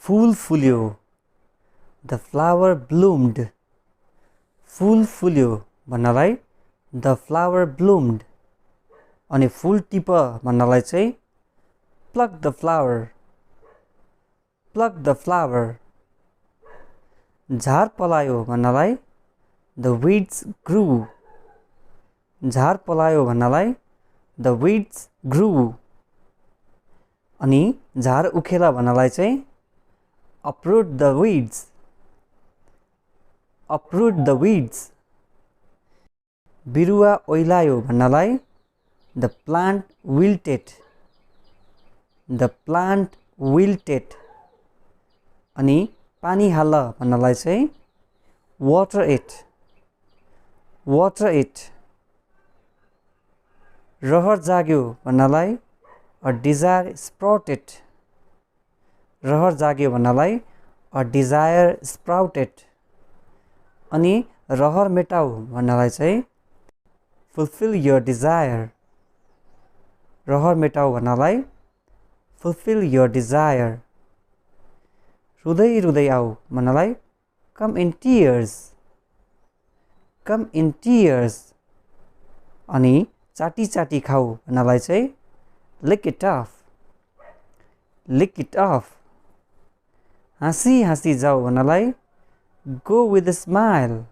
फूल फुल्यो, the flower bloomed. फूल फुल्यो भन्नलाई the flower bloomed. अनि फूल टिप भन्नलाई चाहिँ pluck the flower. pluck the flower. झार पलायो भन्नलाई the weeds grew. झार पलायो भन्नलाई the weeds grew. अनि झार उखेला भन्नलाई चाहिँ uproot the weeds. uproot the weeds. बिरुवा ओइलायो भन्नलाई the plant wilted. the plant wilted. अनि पानी हाल भन्नलाई चाहिँ water it. water it. रहर जाग्यो भन्नलाई a desire sprouted. रहर जाग्यो भन्नलाई a desire sprouted. अनि रहर मेटाऊ भन्नलाई चाहिँ fulfill your desire. रहर मेटाऊ भन्नलाई fulfill your desire. रुदै रुदै आऊ भन्नलाई come in tears. come in tears. अनि चाटी चाटी खाऊ भन्नलाई चाहिँ lick it off. lick it off. हाँसी हाँसी जाऊ भन्नलाई go with a smile.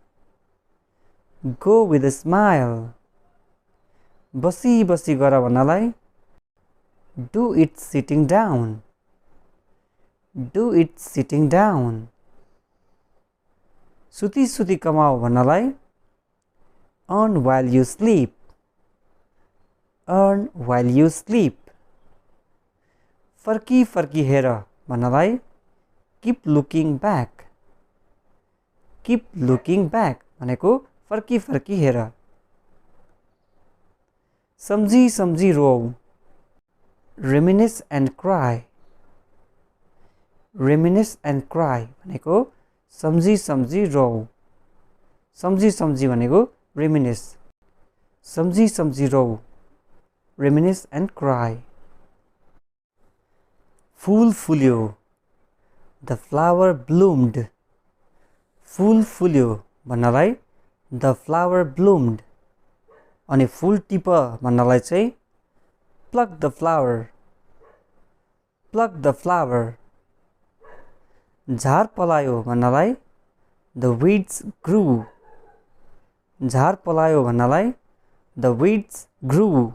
go with a smile. बसी बसी गर भन्नलाई do it sitting down. do it sitting down. सुती सुती कमाऊ भन्नलाई earn while you sleep. earn while you sleep. फर्की फर्की हेर भन्नलाई keep looking back. keep looking back भनेको फर्की फर्की हेर. सम्झी सम्झी रोऊ reminisce and cry. reminisce and cry भनेको सम्झी सम्झी रोऊ. सम्झी सम्झी भनेको reminisce. सम्झी सम्झी रोऊ reminisce and cry. फूल फुल्यो, the flower bloomed. फूल फुल्यो भन्नलाई the flower bloomed. अनि फूल टिप भन्नलाई चाहिँ pluck the flower. pluck the flower. झार पलायो भन्नलाई the weeds grew. झार पलायो भन्नलाई the weeds grew.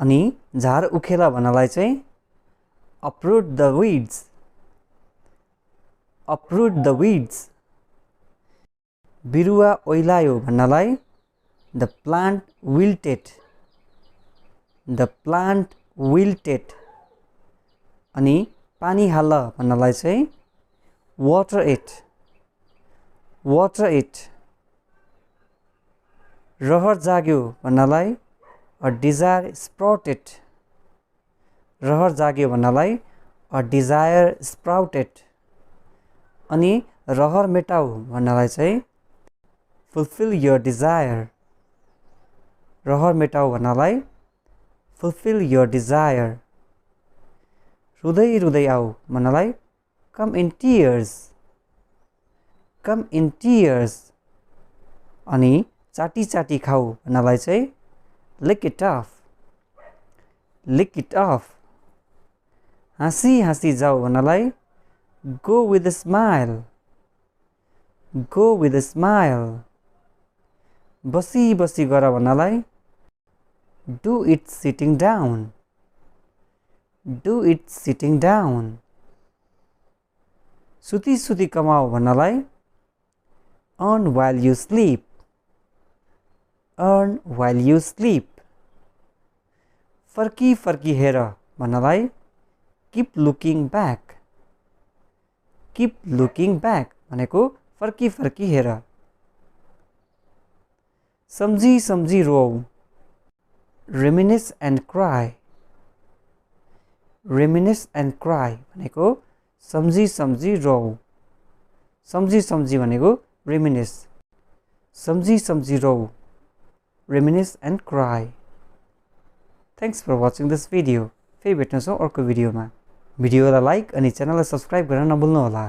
अनि झार उखेला भन्नलाई चाहिँ uproot the weeds. uproot the weeds. बिरुवा ओइलायो भन्नलाई the plant wilted. the plant wilted. अनि पानी हाल भन्नलाई चाहिँ water it. water it. रहर जाग्यो भन्नलाई a desire sprouted. रहर जाग्यो भन्नलाई a desire sprouted. अनि रहर मेटाऊ भन्नलाई चाहिँ fulfill your desire. रहर मेटाऊ भन्नलाई fulfill your desire. रुदै रुदै आऊ भन्नलाई come in tears. come in tears. अनि चाटी चाटी खाऊ भन्नलाई चाहिँ lick it off. lick it off. हाँसी हाँसी जाऊ भन्नलाई go with a smile. go with a smile. बसी बसी गर भन्नलाई do it sitting down. do it sitting down. सुती सुती कमाऊ भन्नलाई earn while you sleep. earn while you sleep. फर्की फर्की हेर भन्नलाई keep looking back. keep looking back भनेको फर्की फर्की हेर. सम्झी सम्झी रोऊ reminisce and cry. reminisce and cry भनेको सम्झी सम्झी रोऊ. सम्झी सम्झी भनेको reminisce. सम्झी सम्झी रोऊ reminisce and cry. Thanks for watching this video. फेरि भेट्नेछौँ अर्को भिडियोमा. भिडियोलाई लाइक अनि च्यानललाई सब्स्क्राइब गर्न नभुल्नुहोला।